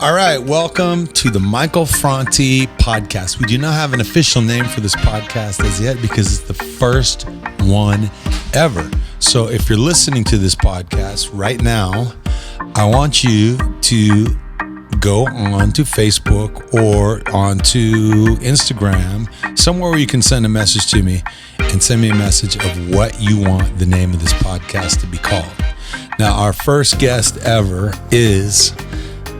All right, welcome to the Michael Franti podcast. We do not have an official name for this podcast as yet because it's the first one ever. So if you're listening to this podcast right now, I want you to go on to Facebook or onto Instagram, somewhere where you can send a message to me and send me a message of what you want the name of this podcast to be called. Now, our first guest ever is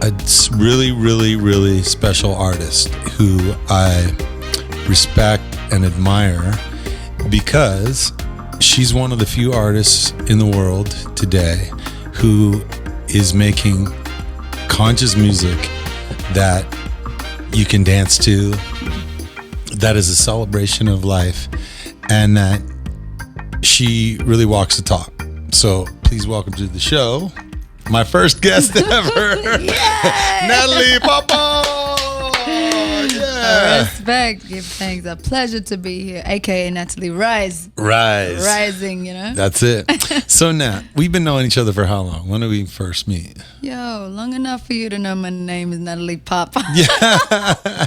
a really special artist who I respect and admire because she's one of the few artists in the world today who is making conscious music that you can dance to, that is a celebration of life, and that she really walks the talk. So please welcome to the show my first guest ever, Nattali Papa. Yeah. Respect, give thanks. A pleasure to be here, aka Nattali Rize. Rising, you know. That's it. So Nat, we've been knowing each other for how long? When did we first meet? Yo, long enough for you to know my name is Nattali Papa. Yeah.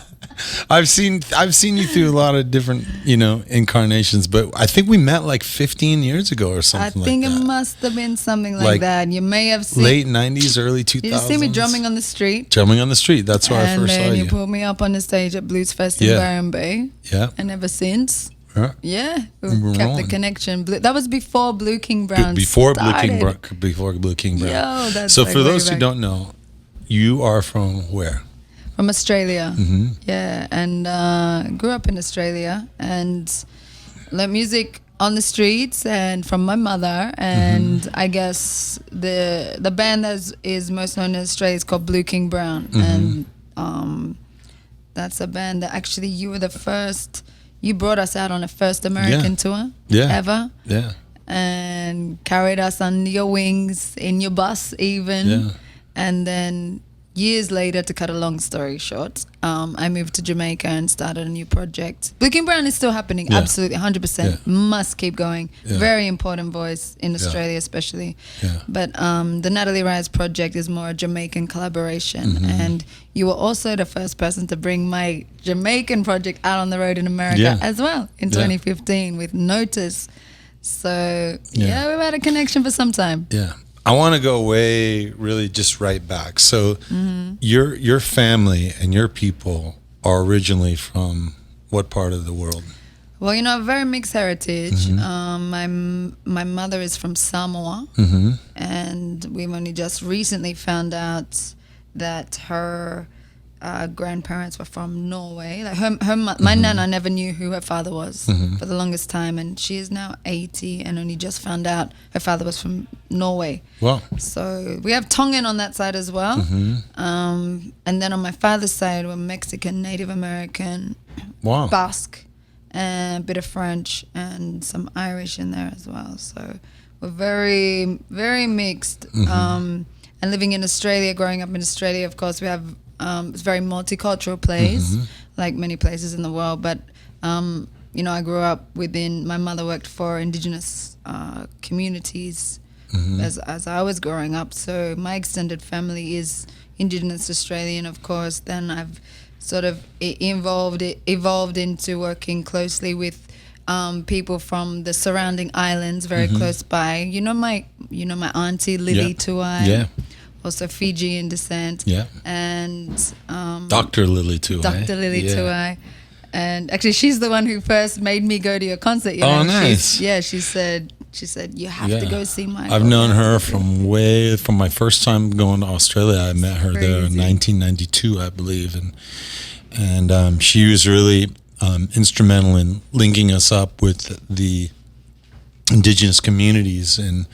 I've seen you through a lot of different, incarnations, but I think we met like 15 years ago or something like that. I think it must have been something like that. You may have seen late 90s, early 2000s. Did you see me drumming on the street? Drumming on the street. That's where I first saw you. And then you pulled me up on the stage at Blues Fest in Byron Bay. Yeah. And ever since, we've We're kept rolling. the connection. That was before Blue King Brown Before started. Blue King Brown. Yo, that's so like for those way who back. don't know, you are from where? From Australia. Mm-hmm. Yeah, and grew up in Australia and learned music on the streets and from my mother. And I guess the band that is most known in Australia is called Blue King Brown. And that's a band that actually you brought us out on the first American tour ever. Yeah. And carried us under your wings, in your bus even. Yeah. And then years later, to cut a long story short, I moved to Jamaica and started a new project. Blue King Brown is still happening, absolutely, 100%. Yeah. Must keep going. Yeah. Very important voice in Australia especially. Yeah. But the Nattali Rize project is more a Jamaican collaboration. And you were also the first person to bring my Jamaican project out on the road in America as well in 2015 with Notice. So, we've had a connection for some time. Yeah. I want to go really just right back. So your family and your people are originally from what part of the world? Well, a very mixed heritage. My mother is from Samoa, and we've only just recently found out that her grandparents were from Norway. Like my nana never knew who her father was for the longest time, and she is now 80 and only just found out her father was from Norway. Wow. So we have Tongan on that side as well. And then on my father's side, we're Mexican, Native American, Basque, and a bit of French and some Irish in there as well. So we're very, very mixed. And living in Australia, growing up in Australia, of course, we have it's a very multicultural place, like many places in the world. But, I grew up my mother worked for Indigenous communities as I was growing up. So my extended family is Indigenous Australian, of course. Then I've sort of evolved into working closely with people from the surrounding islands, very close by. My auntie Lily Tuai. Yeah. Also Fijian descent. Yeah. And Dr. Lily Tuai. Dr. Lily Tuai. And actually she's the one who first made me go to your concert. Oh, nice. She said you have to go see Michael. I've known her from my first time going to Australia. I met her there in 1992, I believe. And she was really instrumental in linking us up with the Indigenous communities in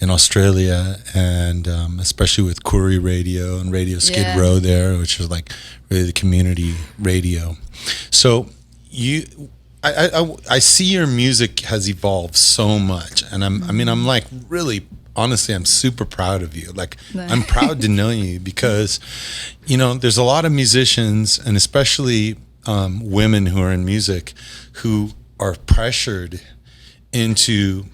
Australia, and especially with Koori Radio and Radio Skid Row there, which was like really the community radio. So I see your music has evolved so much, and I'm like really, honestly, I'm super proud of you. Like I'm proud to know you because, there's a lot of musicians, and especially women who are in music, who are pressured into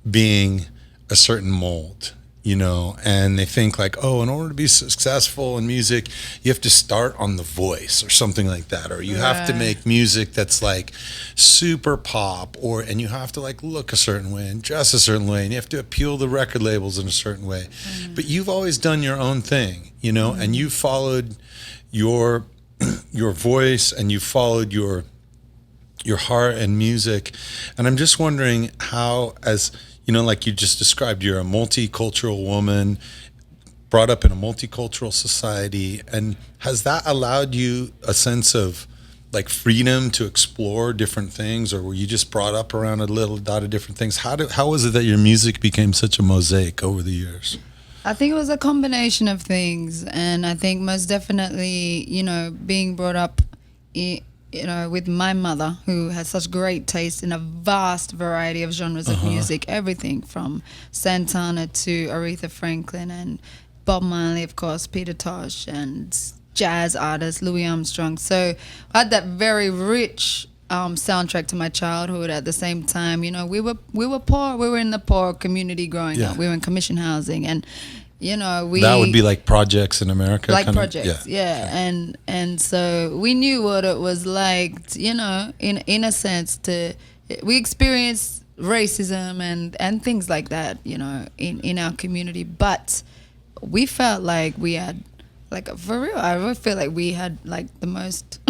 being a certain mold, you know, and they think like, oh, in order to be successful in music, you have to start on The Voice or something like that, or you have to make music that's like super pop, and you have to like look a certain way and dress a certain way, and you have to appeal to record labels in a certain way. But you've always done your own thing, you know, and you followed your voice, and you followed your heart and music. And I'm just wondering how, as you know, like you just described, you're a multicultural woman, brought up in a multicultural society, and has that allowed you a sense of like freedom to explore different things, or were you just brought up around a little dot of different things? How was it that your music became such a mosaic over the years? I think it was a combination of things, and I think most definitely, you know, being brought up, you know, with my mother, who has such great taste in a vast variety of genres of music, everything from Santana to Aretha Franklin and Bob Marley, of course, Peter Tosh, and jazz artists, Louis Armstrong. So I had that very rich soundtrack to my childhood. At the same time, you know, we were poor. We were in the poor community growing up. We were in commission housing, and you know, that would be like projects in America, like projects, and so we knew what it was like, you know, in a sense, we experienced racism and things like that, you know, in our community, but we felt like we had, like, for real, I really feel like we had like the most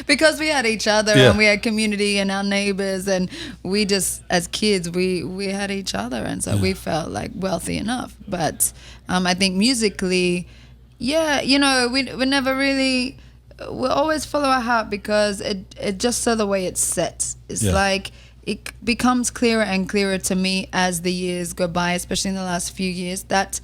because we had each other and we had community and our neighbors, and we just, as kids, we had each other, and so we felt like wealthy enough. But I think musically, you know, we never really, we always follow our heart, because it just so the way it's set, it's like it becomes clearer and clearer to me as the years go by, especially in the last few years, that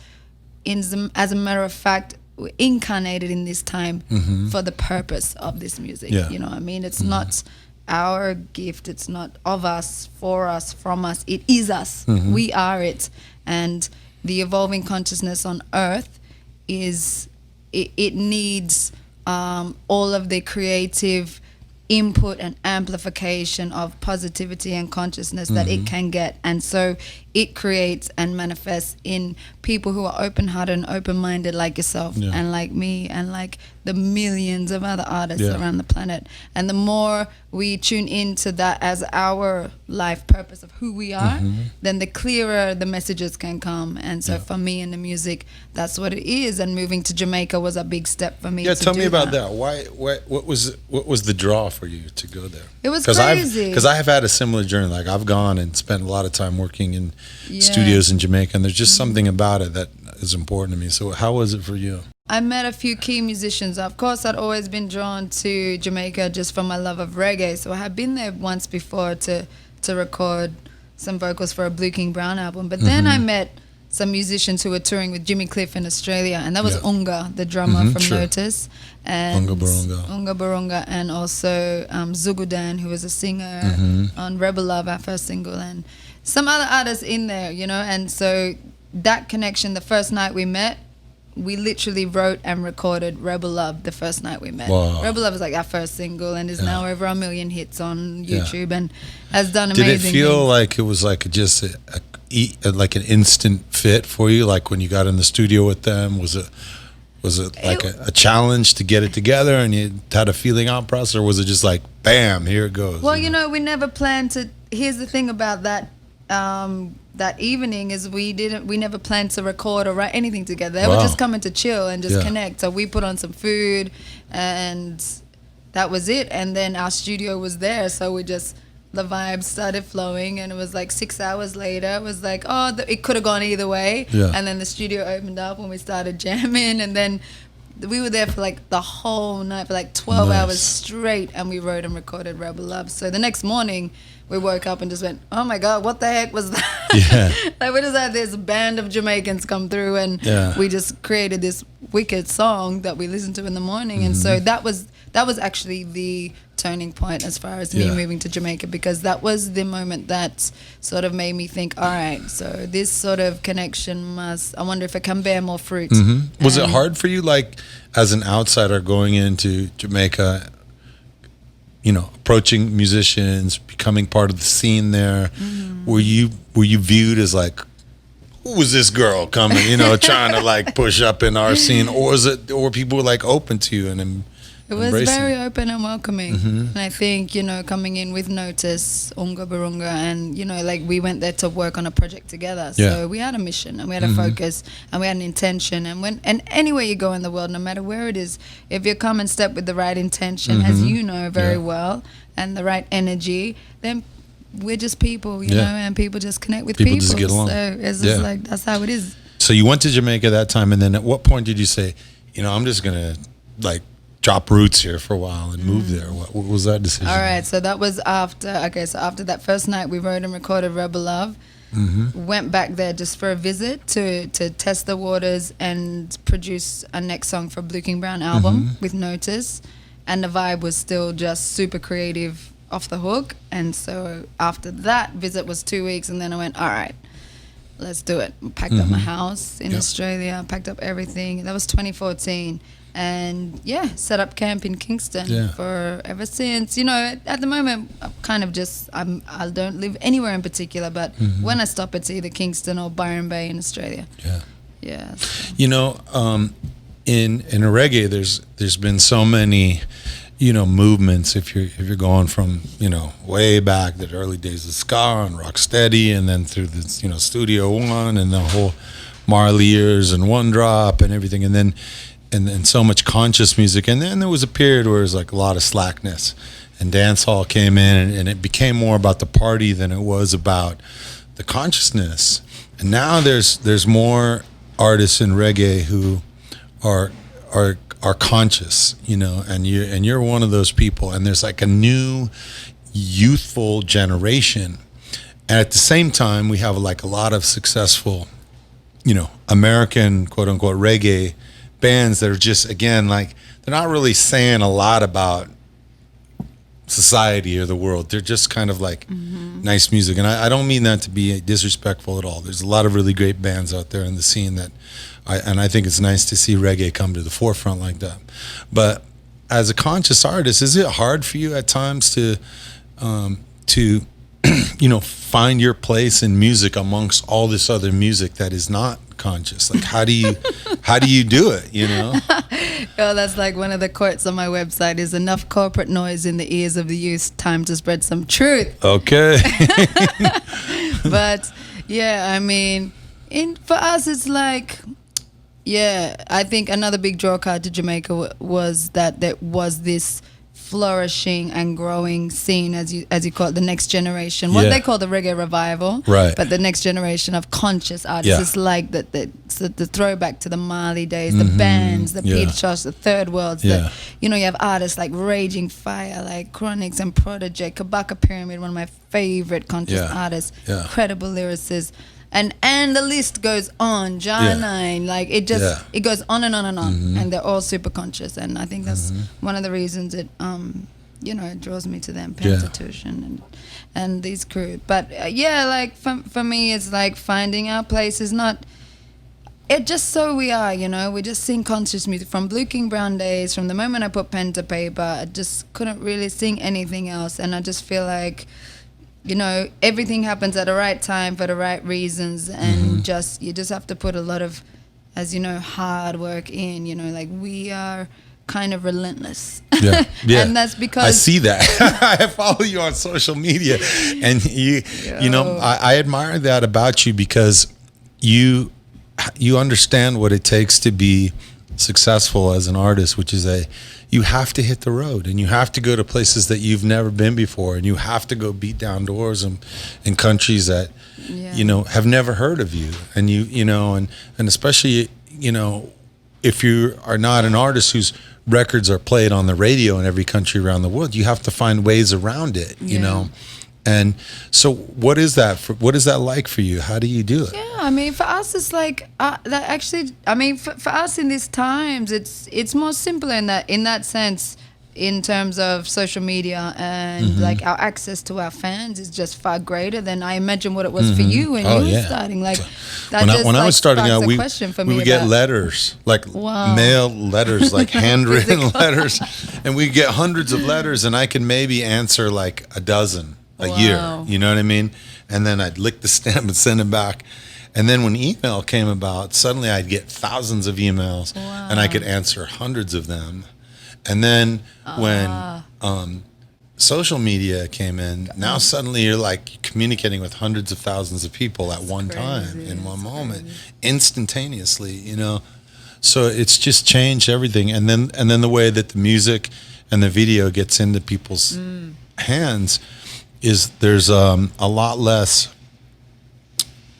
as a matter of fact, we're incarnated in this time for the purpose of this music. You know what I mean? It's not our gift. It's not of us, for us, from us. It is us. We are it. And the evolving consciousness on Earth it needs all of the creative input and amplification of positivity and consciousness that it can get. And so it creates and manifests in people who are open-hearted and open-minded, like yourself and like me and like the millions of other artists around the planet. And the more we tune into that as our life purpose of who we are, then the clearer the messages can come. And so for me in the music, that's what it is. And moving to Jamaica was a big step for me. Tell me about that. Why? What was the draw for you to go there? It was crazy. Because I have had a similar journey. Like, I've gone and spent a lot of time working in studios in Jamaica, and there's just something about it that is important to me. So how was it for you? I met a few key musicians. Of course, I'd always been drawn to Jamaica just from my love of reggae. So I had been there once before to record some vocals for a Blue King Brown album. But then I met some musicians who were touring with Jimmy Cliff in Australia, and that was Unga, the drummer from Notice, and Unga Barunga, and also Zugudan, who was a singer on Rebel Love, our first single, and some other artists in there, you know. And so that connection, the first night we met, we literally wrote and recorded Rebel Love the first night we met. Wow. Rebel Love was like our first single, and is now over 1 million hits on YouTube and has done amazing things. Did it feel like it was like just like an instant fit for you? Like when you got in the studio with them, was it like a challenge to get it together, and you had a feeling out process, or was it just like, bam, here it goes? Well, you know, we never planned to. Here's the thing about that. That evening is we never planned to record or write anything together. They were just coming to chill and just connect. So we put on some food, and that was it. And then our studio was there, so the vibes started flowing, and it was like 6 hours later, it was like, it could have gone either way. And then the studio opened up and we started jamming, and then we were there for like the whole night, for like 12 hours straight, and we wrote and recorded Rebel Love. So the next morning we woke up and just went, oh my God, what the heck was that? Like, we just had this band of Jamaicans come through, and we just created this wicked song that we listened to in the morning. And so that was actually the turning point as far as me moving to Jamaica, because that was the moment that sort of made me think, all right, so this sort of connection I wonder if it can bear more fruit. Was it hard for you, like, as an outsider going into Jamaica, you know, approaching musicians, becoming part of the scene there? Were you viewed as like who was this girl coming, trying to like push up in our scene, or people were like open to you and it was very open and welcoming. And I think, coming in with notice, Unga Barunga, and, like we went there to work on a project together. So we had a mission and we had a focus and we had an intention. And anywhere you go in the world, no matter where it is, if you come and step with the right intention, as you know very well, and the right energy, then we're just people, you know, and people just connect with people. Just get along. So it's just like, that's how it is. So you went to Jamaica that time, and then at what point did you say, I'm just going to like drop roots here for a while and move there? What was that decision? All right, so that was after that first night we wrote and recorded Rebel Love. Went back there just for a visit to test the waters and produce a next song for Blue King Brown album with Notice. And the vibe was still just super creative, off the hook. And so after that visit was 2 weeks, and then I went, all right, let's do it. Packed up my house in Australia, packed up everything. That was 2014. And set up camp in Kingston for ever since. At the moment, I'm kind of just, I don't live anywhere in particular, but when I stop, it's either Kingston or Byron Bay in Australia. Yeah. So. In a reggae, there's been so many, movements. If you're going from, way back the early days of ska and Rocksteady, and then through the, Studio One and the whole Marley years and One Drop and everything, and then so much conscious music, and then there was a period where it was like a lot of slackness, and dance hall came in, and it became more about the party than it was about the consciousness. And now there's more artists in reggae who are conscious, and you're one of those people, and there's like a new youthful generation, and at the same time we have like a lot of successful, American quote unquote reggae bands that are just, again, like they're not really saying a lot about society or the world. They're just kind of like nice music, and I don't mean that to be disrespectful at all. There's a lot of really great bands out there in the scene that I think it's nice to see reggae come to the forefront like that. But as a conscious artist, is it hard for you at times to find your place in music amongst all this other music that is not conscious? Like, how do you do it? Oh, that's like one of the quotes on my website is, enough corporate noise in the ears of the youth, time to spread some truth. Okay. But I mean, for us it's like, I think another big draw card to Jamaica was that there was this flourishing and growing scene, as you call it, the next generation, what they call the reggae revival, right? But the next generation of conscious artists. It's like the throwback to the Marley days, the bands, the Peter Tosh, the Third Worlds. You have artists like Raging Fire, like Chronics and Protege, Kabaka Pyramid, one of my favorite conscious artists, incredible lyricists. And the list goes on, John 9, like it just it goes on and on and on, and they're all super conscious, and I think that's one of the reasons it it draws me to them, Pentateuch and these crew. But like for me, it's like finding our place is not. It just so we are, we just sing conscious music from Blue King Brown days. From the moment I put pen to paper, I just couldn't really sing anything else, and I just feel like, everything happens at the right time for the right reasons, and you just have to put a lot of, as hard work in. Like we are kind of relentless. And that's because I see that. I follow you on social media, and I admire that about you, because you understand what it takes to be successful as an artist, which is you have to hit the road, and you have to go to places that you've never been before, and you have to go beat down doors in countries that have never heard of you, and and especially if you are not an artist whose records are played on the radio in every country around the world, you have to find ways around it. And so what is that like for you? How do you do it? I mean, for us, it's like for us in these times, it's more simpler in that sense, in terms of social media, and like our access to our fans is just far greater than I imagine what it was for you when you were starting. Like when I was starting out, we would get letters, like mail letters, like handwritten letters, and we get hundreds of letters, and I can maybe answer like a dozen a year, you know what I mean? And then I'd lick the stamp and send it back. And then when email came about, suddenly I'd get thousands of emails, and I could answer hundreds of them. And then when social media came in, now suddenly you're like communicating with hundreds of thousands of people at one time, in one moment, instantaneously, you know. So it's just changed everything. And then the way that the music and the video gets into people's hands is there's a lot less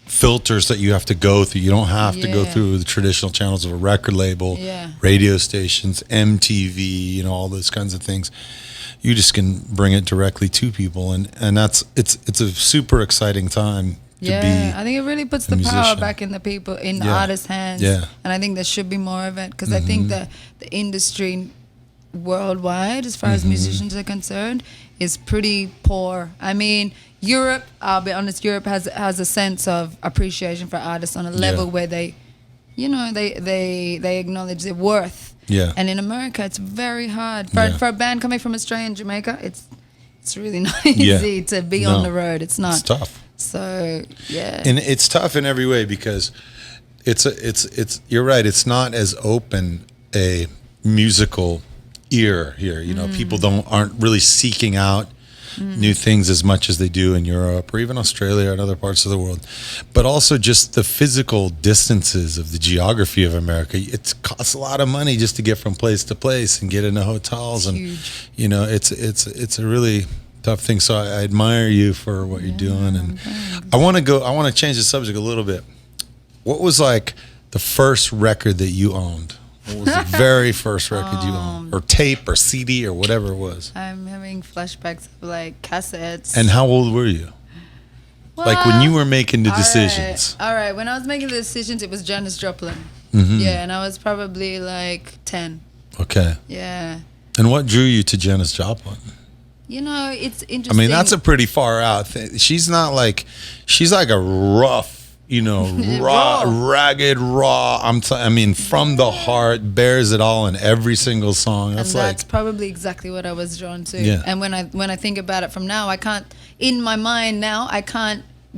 filters that you have to go through. You don't have to go through the traditional channels of a record label, radio stations, MTV, you know, all those kinds of things. You just can bring it directly to people, and that's it's a super exciting time to be. I think it really puts the power back in the people, in the artists' hands. And I think there should be more of it, because I think that the industry worldwide, as far as musicians are concerned, is pretty poor. I mean, Europe, I'll be honest, Europe has a sense of appreciation for artists on a level where they, you know, they acknowledge their worth. And in America, it's very hard for a band coming from Australia and Jamaica. It's really not easy to be on the road. It's not. It's tough. So and it's tough in every way, because it's you're right. It's not as open a musical ear here. You know, people aren't really seeking out new things as much as they do in Europe or even Australia and other parts of the world. But also just the physical distances of the geography of America. It costs a lot of money just to get from place to place and get into hotels, and you know, it's a really tough thing. So I admire you for what you're doing, and I want to change the subject a little bit. What was like the first record that you owned? What was the very first record you owned? Or tape or CD or whatever it was? I'm having flashbacks of like cassettes. And how old were you? Well, like when you were making the decisions. All right. When I was making the decisions, it was Janis Joplin. Yeah, and I was probably like 10. Okay. Yeah. And what drew you to Janis Joplin? You know, it's interesting. I mean, that's a pretty far out thing. She's like a rough, you know, ragged, raw. I mean, from the heart, bears it all in every single song. That's probably exactly what I was drawn to. Yeah. And when I think about it from now, I can't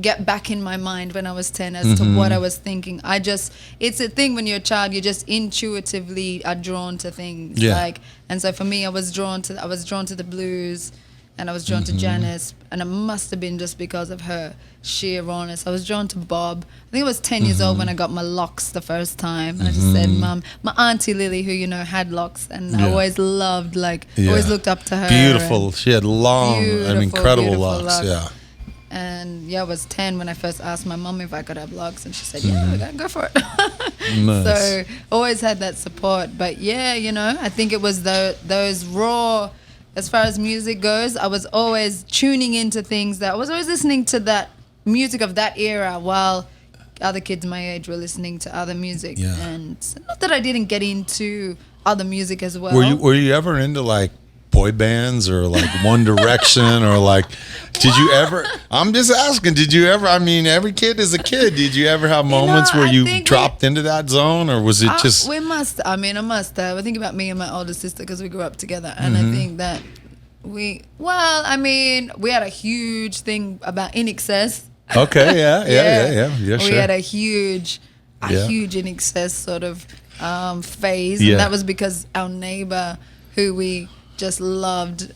get back in my mind when I was 10 as to what I was thinking. It's a thing when you're a child, you just intuitively are drawn to things. Yeah. And so for me, I was drawn to the blues, and I was drawn to Janis, and it must have been just because of her sheer rawness. I was drawn to Bob. I think I was 10 years old when I got my locks the first time, and I just said, Mum, my auntie Lily, who, you know, had locks, and I always loved, always looked up to her. Beautiful. She had long and incredible locks. Yeah. And I was 10 when I first asked my mum if I could have locks, and she said, go for it. Nice. So always had that support. But yeah, you know, I think it was those raw, as far as music goes, I was always tuning into things that I was always listening to that music of that era while other kids my age were listening to other music. Yeah. And not that I didn't get into other music as well. Were you ever into like boy bands or like One Direction or like, did you ever, I'm just asking, did you ever, I mean, every kid is a kid. Did you ever have moments where you dropped into that zone, or was it just? I must have. I think about me and my older sister, because we grew up together. And I think that we had a huge thing about In Excess. Okay, yeah, sure. We had a huge In Excess sort of phase. And that was because our neighbor, who we just loved,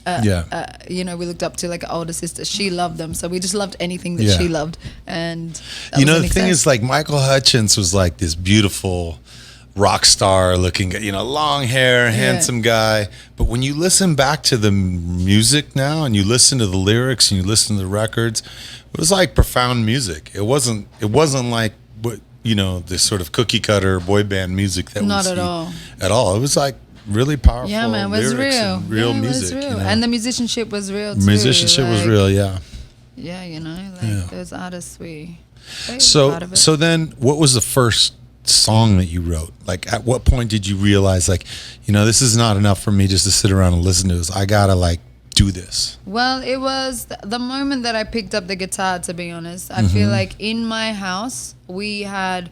you know, we looked up to like an older sister. She loved them, so we just loved anything that she loved. And you know, the thing is, like, Michael Hutchence was like this beautiful rock star looking, you know, long hair, handsome guy. But when you listen back to the music now, and you listen to the lyrics, and you listen to the records, it was like profound music. It wasn't like what, you know, this sort of cookie cutter boy band music that not at all. At all. It was like really powerful. Yeah, man, it was real. Real music. It was real. You know? And the musicianship was real too. Musicianship was real, yeah. Yeah, you know, like those artists So then what was the first song that you wrote? Like, at what point did you realize, like, you know, this is not enough for me just to sit around and listen to this. I gotta like do this. Well, it was the moment that I picked up the guitar, to be honest. I feel like in my house we had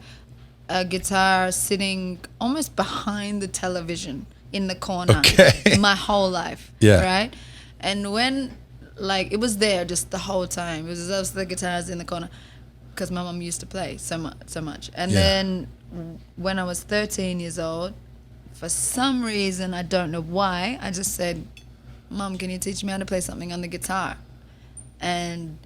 a guitar sitting almost behind the television in the corner. Okay. My whole life. Yeah. Right? And when, like, it was there just the whole time. It was just the guitars in the corner. because my mom used to play so much. And then when I was 13 years old, for some reason, I don't know why, I just said, Mom, can you teach me how to play something on the guitar? And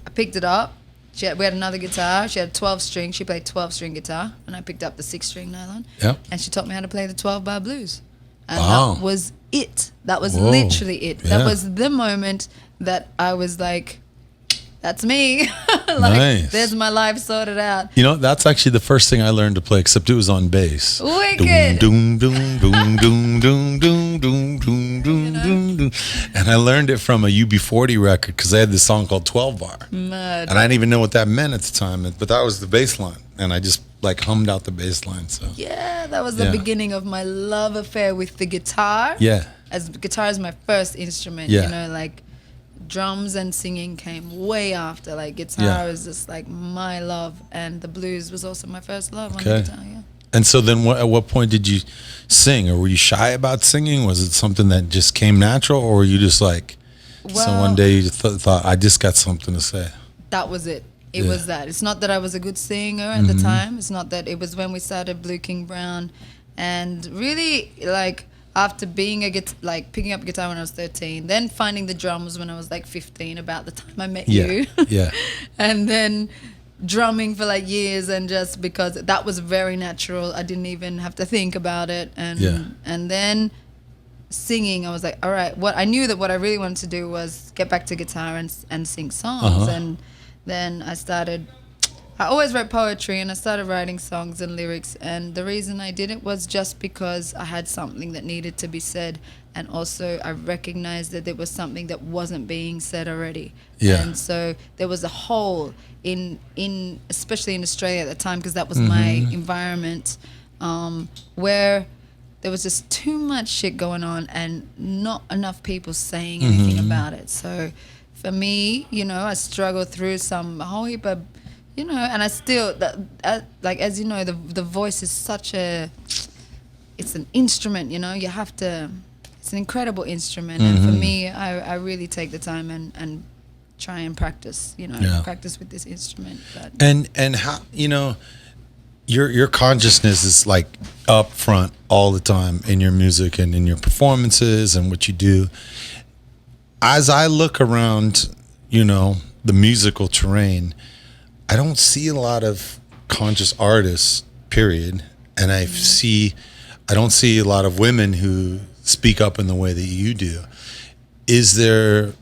I picked it up. We had another guitar. She had 12-string. She played 12-string guitar, and I picked up the 6-string nylon. Yep. And she taught me how to play the 12-bar blues. And wow. that was it. That was literally it. Yeah. That was the moment that I was like, that's me. Like, nice. There's my life sorted out. You know, that's actually the first thing I learned to play, except it was on bass. Wicked. Doom, doom, doom, doom, doom, doom, doom, doom, doom, doom, doom. And I learned it from a UB40 record because they had this song called 12 Bar. Mad. And I didn't even know what that meant at the time, but that was the bass line. And I just like hummed out the bass line. So yeah, that was the beginning of my love affair with the guitar. Yeah. As guitar is my first instrument, you know, like drums and singing came way after. Like guitar is just like my love, and the blues was also my first love on the guitar. Yeah. And so then, at what point did you sing, or were you shy about singing? Was it something that just came natural, or were you just like, so one day you thought, I just got something to say? That was it. It was that. It's not that I was a good singer at the time. It's not that. It was when we started Blue King Brown, and really like. After being picking up guitar when I was 13, then finding the drums when I was like 15, about the time I met you. Yeah. And then drumming for like years, and just because that was very natural, I didn't even have to think about it. And then singing, I was like, all right, I knew that what I really wanted to do was get back to guitar and sing songs. And then I always wrote poetry, and I started writing songs and lyrics, and the reason I did it was just because I had something that needed to be said, and also I recognized that there was something that wasn't being said already. And so there was a hole in especially in Australia at the time, because that was my environment, where there was just too much shit going on and not enough people saying anything about it. So for me, you know, I struggled through some whole heap of, you know, and I still, like, as you know, the voice is it's an instrument, you know, it's an incredible instrument. And for me, I really take the time and try and practice, you know, practice with this instrument. But. And how, you know, your consciousness is like up front all the time in your music and in your performances and what you do. As I look around, you know, the musical terrain, I don't see a lot of conscious artists, period. And I don't see a lot of women who speak up in the way that you do. Is there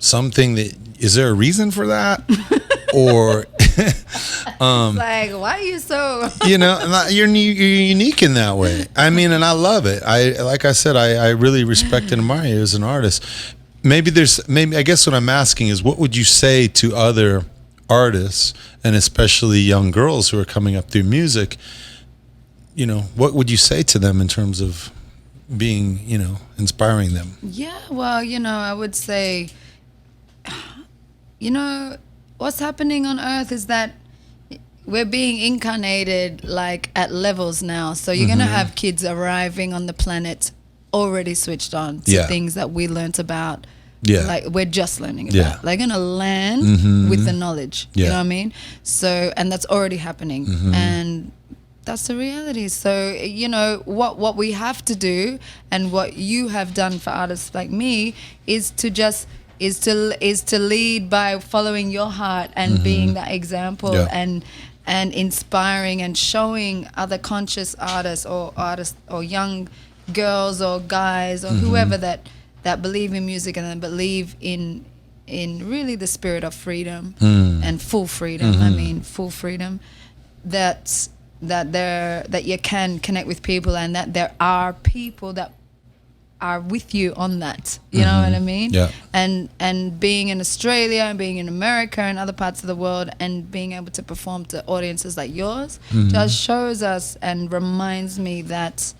a reason for that? Or like, why are you so you know, you're unique in that way. I mean, and I love it. Like I said, I really respect and admire you as an artist. Maybe I guess what I'm asking is, what would you say to other artists, and especially young girls who are coming up through music? You know, what would you say to them in terms of being, you know, inspiring them? Yeah, well, you know, I would say, you know, what's happening on Earth is that we're being incarnated like at levels now. So you're gonna have kids arriving on the planet already switched on to things that we learnt about. Like we're just learning about. They're gonna land with the knowledge. You know what I mean? So, and that's already happening, and that's the reality. So, you know, what we have to do, and what you have done for artists like me, is to lead by following your heart and being that example, and inspiring and showing other conscious artists or young girls or guys or whoever that believe in music and then believe in really the spirit of freedom and full freedom. I mean, full freedom, that you can connect with people, and that there are people that are with you on that. You know what I mean? Yeah. And being in Australia and being in America and other parts of the world, and being able to perform to audiences like yours just shows us and reminds me that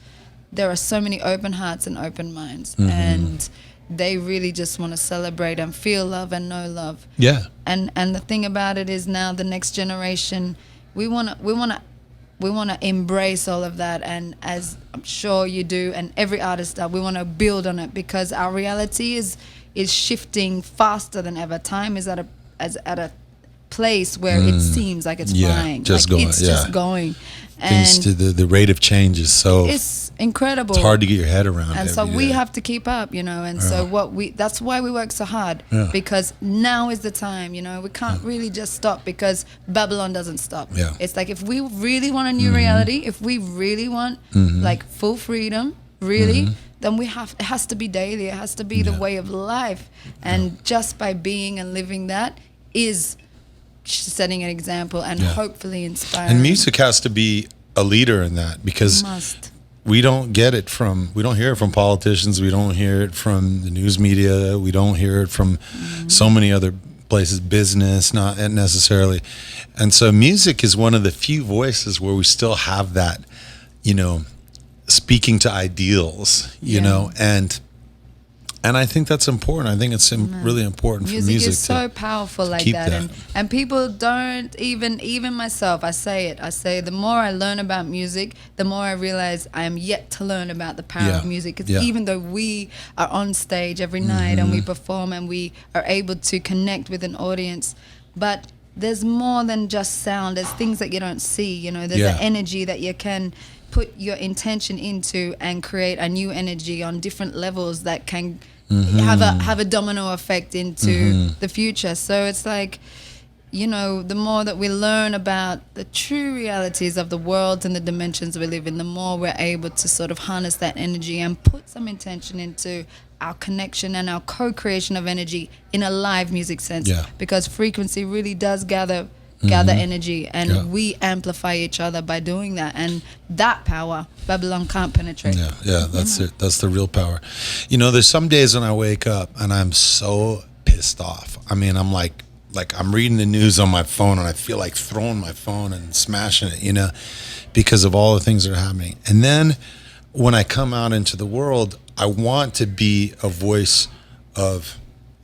there are so many open hearts and open minds, and they really just want to celebrate and feel love and know love. Yeah. And the thing about it is, now the next generation, we want to embrace all of that, and as I'm sure you do, and every artist does, we want to build on it, because our reality is shifting faster than ever. Time is at a place where it seems like it's flying. Just like going. It's just going. And the rate of change is so... It's incredible. It's hard to get your head around. And so we have to keep up, you know. And so that's why we work so hard. Yeah. Because now is the time, you know. We can't really just stop because Babylon doesn't stop. Yeah. It's like if we really want a new reality, if we really want like full freedom, really, then it has to be daily. It has to be the way of life. And just by being and living that is setting an example and hopefully inspiring. And music has to be a leader in that, because we don't hear it from politicians, we don't hear it from the news media, we don't hear it from so many other places, business, not necessarily. And so music is one of the few voices where we still have that, you know, speaking to ideals, you know, and I think that's important. I think it's really important for music. Music is so powerful like that. And people don't even myself, I say the more I learn about music, the more I realize I am yet to learn about the power of music. Because even though we are on stage every night and we perform and we are able to connect with an audience, but there's more than just sound. There's things that you don't see, you know. There's an energy that you can put your intention into and create a new energy on different levels that can have a domino effect into the future. So it's like, you know, the more that we learn about the true realities of the world and the dimensions we live in, the more we're able to sort of harness that energy and put some intention into our connection and our co-creation of energy in a live music sense. Because frequency really does gather energy, and we amplify each other by doing that, and that power Babylon can't penetrate. That's it. That's the real power. You know, there's some days when I wake up and I'm so pissed off. I mean, I'm like I'm reading the news on my phone and I feel like throwing my phone and smashing it, you know, because of all the things that are happening. And then when I come out into the world, I want to be a voice of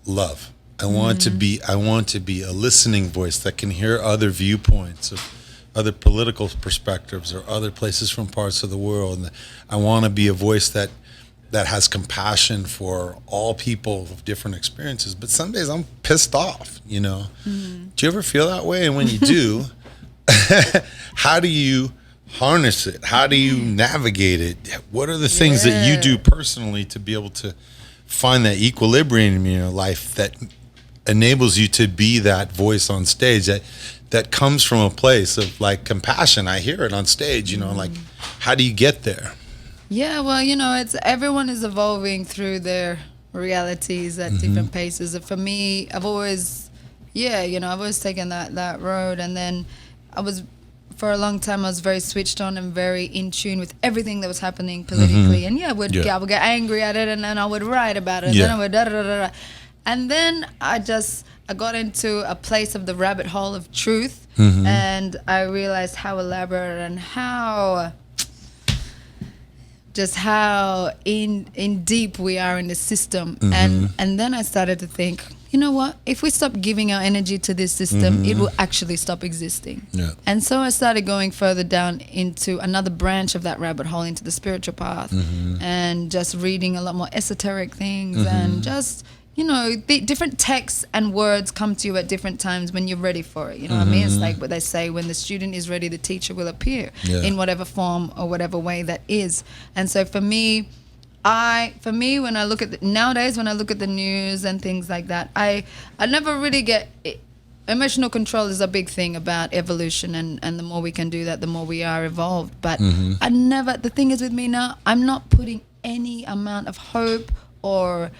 love. I want to be a listening voice that can hear other viewpoints of other political perspectives or other places from parts of the world. And I want to be a voice that has compassion for all people of different experiences. But some days I'm pissed off, you know. Do you ever feel that way? And when you do, how do you harness it? How do you navigate it? What are the things that you do personally to be able to find that equilibrium in your life that enables you to be that voice on stage that comes from a place of like compassion? I hear it on stage, you know, like how do you get there? Yeah, well, you know, everyone is evolving through their realities at different paces. For me, I've always taken that road, and then for a long time I was very switched on and very in tune with everything that was happening politically. And I would get angry at it, and then I would write about it, and then I would da-da-da-da-da. And then I got into a place of the rabbit hole of truth, and I realized how elaborate and how in deep we are in the system. And then I started to think, you know what? If we stop giving our energy to this system, it will actually stop existing. And so I started going further down into another branch of that rabbit hole, into the spiritual path, and just reading a lot more esoteric things, and just, you know, the different texts and words come to you at different times when you're ready for it. You know what I mean? It's like what they say, when the student is ready, the teacher will appear in whatever form or whatever way that is. And so for me, when I look at nowadays, when I look at the news and things like that, I never really get it. Emotional control is a big thing about evolution, and the more we can do that, the more we are evolved. But the thing is with me now, I'm not putting any amount of hope or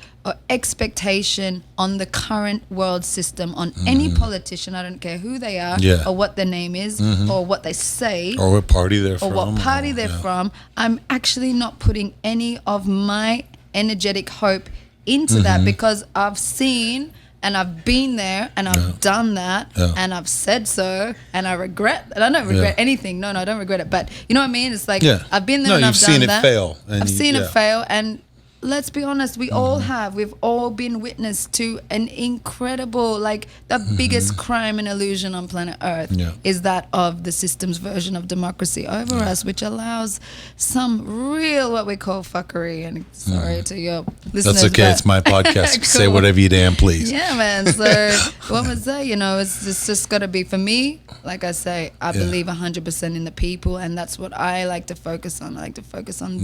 expectation on the current world system, on any politician. I don't care who they are or what their name is or what they say or what party they're from. From. I'm actually not putting any of my energetic hope into that, because I've seen and I've been there and I've done that and I've said so, and I regret, and I don't regret anything. No, I don't regret it. But you know what I mean? It's like I've been there and I've done that. I've seen it fail. I've seen it fail, and let's be honest, we all have. We've all been witness to an incredible, like the biggest crime and illusion on planet Earth is that of the system's version of democracy over us, which allows some real, what we call fuckery. And sorry to your listeners. That's okay. It's my podcast. Cool. Say whatever you damn please. Yeah, man. So what was that? You know, it's just got to be, for me, like I say, I believe 100% in the people. And that's what I like to focus on. I like to focus on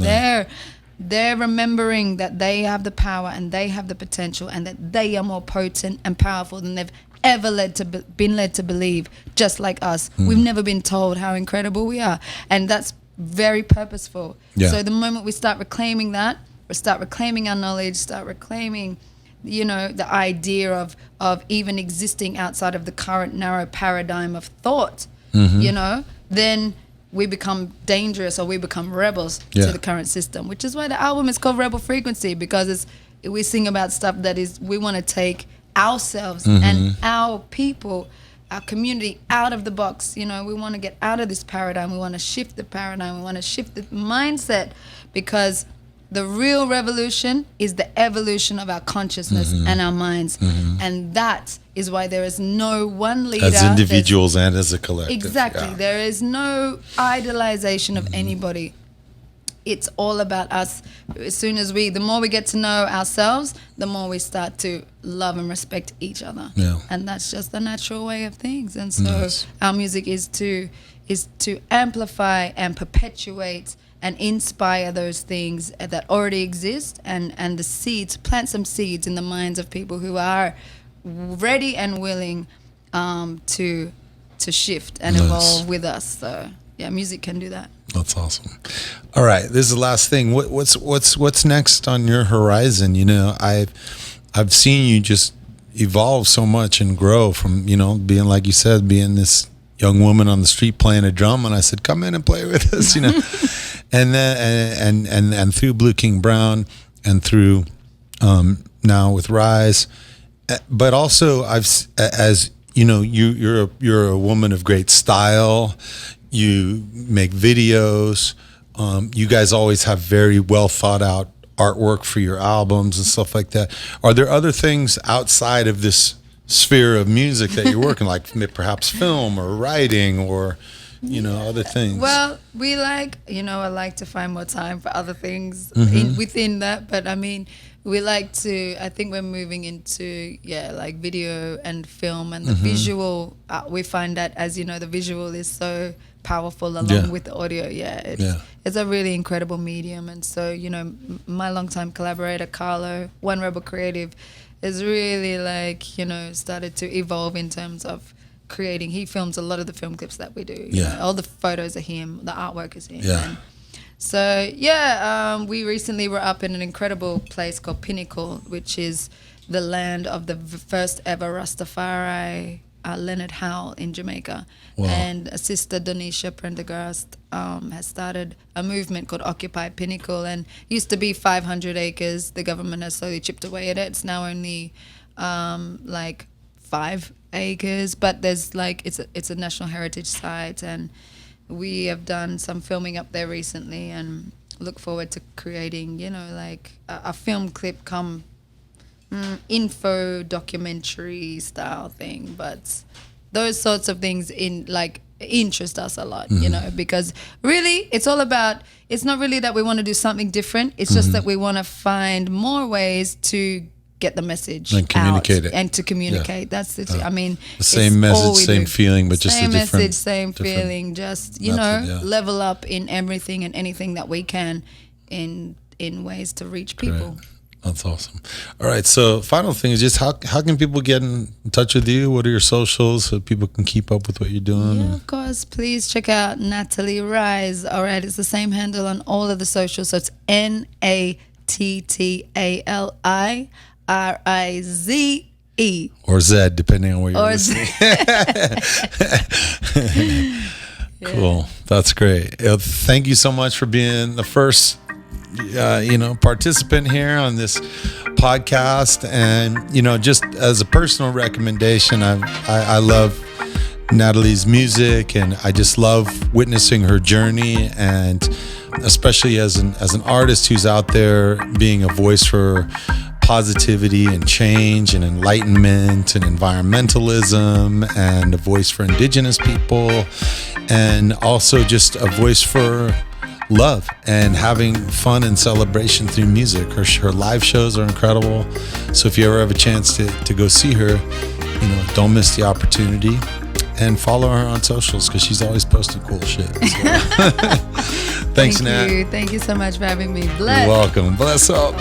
they're remembering that they have the power and they have the potential and that they are more potent and powerful than they've ever been led to believe, just like us. We've never been told how incredible we are. And that's very purposeful. Yeah. So the moment we start reclaiming that, we start reclaiming our knowledge, start reclaiming, you know, the idea of even existing outside of the current narrow paradigm of thought, you know, then we become dangerous or we become rebels to the current system, which is why the album is called Rebel Frequency, because we sing about stuff that is, we want to take ourselves and our people, our community out of the box. You know, we want to get out of this paradigm. We want to shift the paradigm. We want to shift the mindset, because the real revolution is the evolution of our consciousness and our minds. And that is why there is no one leader. As individuals and as a collective. Exactly. Yeah. There is no idolization of anybody. It's all about us. As soon as the more we get to know ourselves, the more we start to love and respect each other. Yeah. And that's just the natural way of things. And so our music is to amplify and perpetuate and inspire those things that already exist, and the seeds, plant some seeds in the minds of people who are ready and willing to shift and evolve with us. So yeah, music can do that. That's awesome. All right, this is the last thing. What's next on your horizon? You know, I've seen you just evolve so much and grow from, you know, being, like you said, being this young woman on the street playing a drum, and I said, come in and play with us, you know. And then and through Blue King Brown and through now with Rize, but also as you know, you're a woman of great style. You make videos. You guys always have very well thought out artwork for your albums and stuff like that. Are there other things outside of this sphere of music that you're working, like perhaps film or writing or, you know, other things? Well, we like, you know, I like to find more time for other things within that. But I mean, we like to, I think we're moving into, like video and film and the visual. We find that, as you know, the visual is so powerful along with the audio. It's a really incredible medium. And so, you know, my longtime collaborator, Carlo, One Rebel Creative, is really like, you know, started to evolve in terms of creating. He films a lot of the film clips that we do. You know, all the photos are him, the artwork is him. And so we recently were up in an incredible place called Pinnacle, which is the land of the first ever Rastafari, Leonard Howell in Jamaica. Wow. And Sister Donisha Prendergast has started a movement called Occupy Pinnacle, and used to be 500 acres. The government has slowly chipped away at it. It's now only like 5 acres, but there's like, it's a national heritage site, and we have done some filming up there recently and look forward to creating, you know, like a film clip come info documentary style thing. But those sorts of things interest us a lot, you know, because really it's all about, it's not really that we want to do something different. It's just that we want to find more ways to get the message and communicate out and to communicate. That's the I mean, the same message, same feeling, but just same a different message, same feeling, just, you know, level up in everything and anything that we can in ways to reach people. Great. That's awesome. All right, so final thing is just how can people get in touch with you? What are your socials so people can keep up with what you're doing? Yeah, of course. Please check out Nattali Rize. All right, it's the same handle on all of the socials. So it's NATTALIRIZE. Or Z, depending on where you're listening. Cool. That's great. Thank you so much for being the first participant here on this podcast. And, you know, just as a personal recommendation, I love Nattali's music, and I just love witnessing her journey. And especially as an artist who's out there being a voice for positivity and change and enlightenment and environmentalism, and a voice for indigenous people, and also just a voice for love and having fun and celebration through music. Her live shows are incredible. So if you ever have a chance to go see her, don't miss the opportunity, and follow her on socials because she's always posting cool shit. So. Thanks, Nat. Thank you so much for having me. Bless. You're welcome. Bless up.